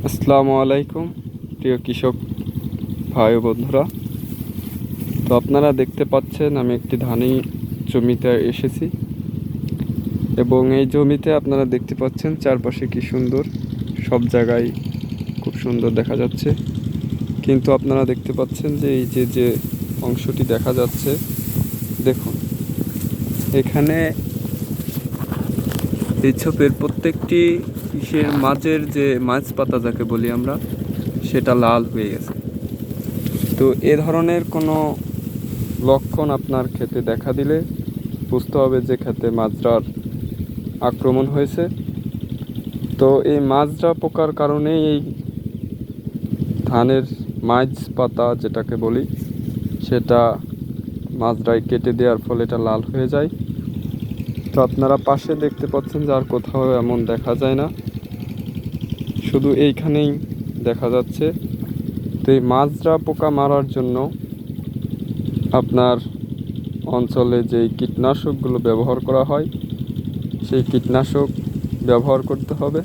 আসসালামু আলাইকুম প্রিয় কৃষক ভাই ও বন্ধুরা। তো আপনারা দেখতে পাচ্ছেন আমি একটি ধানি জমিতে এসেছি এবং এই জমিতে আপনারা দেখতে পাচ্ছেন চারপাশে কি সুন্দর, সব জায়গায় খুব সুন্দর দেখা যাচ্ছে। কিন্তু আপনারা দেখতে পাচ্ছেন যে এই যে অংশটি দেখা যাচ্ছে, দেখুন এখানে এই ছোপের প্রত্যেকটি ইসের মাঝের যে মাছ পাতা যাকে বলি আমরা, সেটা লাল হয়ে গেছে। তো এ ধরনের কোনো লক্ষণ আপনার ক্ষেতে দেখা দিলে বুঝতে হবে যে ক্ষেতে মাজরার আক্রমণ হয়েছে। তো এই মাজরা পোকার কারণেই এই ধানের মাঝ পাতা যেটাকে বলি, সেটা মাজরায় কেটে দেওয়ার ফলে এটা লাল হয়ে যায়। তো আপনারা পাশে দেখতে পাচ্ছেন যে আর কোথাও এমন দেখা যায় না, শুধু এইখানেই দেখা যাচ্ছে। তো এই মাজরা পোকা মারার জন্য আপনার অঞ্চলে যেই কীটনাশকগুলো ব্যবহার করা হয় সেই কীটনাশক ব্যবহার করতে হবে,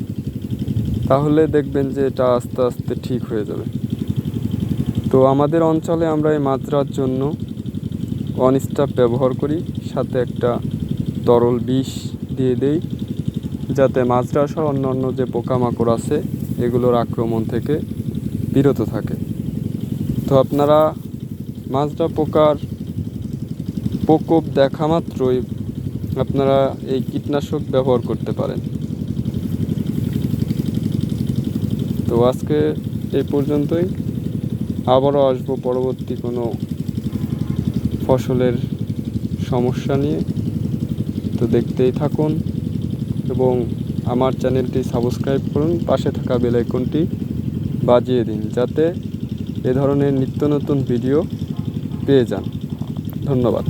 তাহলে দেখবেন যে এটা আস্তে আস্তে ঠিক হয়ে যাবে। তো আমাদের অঞ্চলে আমরা এই মাজরার জন্য অনস্টপ ব্যবহার করি, সাথে একটা তরল বিষ দিয়ে দেই, যাতে মাজরা সহ অন্যান্য যে পোকামাকড় আছে এগুলোর আক্রমণ থেকে বিরত থাকে। তো আপনারা মাজরা পোকার প্রকোপ দেখা মাত্রই আপনারা এই কীটনাশক ব্যবহার করতে পারেন। তো আজকে এই পর্যন্তই, আবারও আসবো পরবর্তী কোনো ফসলের সমস্যা নিয়ে। তো দেখতেই থাকুন এবং আমার চ্যানেলটি সাবস্ক্রাইব করুন, পাশে থাকা বেল আইকনটি বাজিয়ে দিন যাতে এ ধরনের নিত্য নতুন ভিডিও পেয়ে যান। ধন্যবাদ।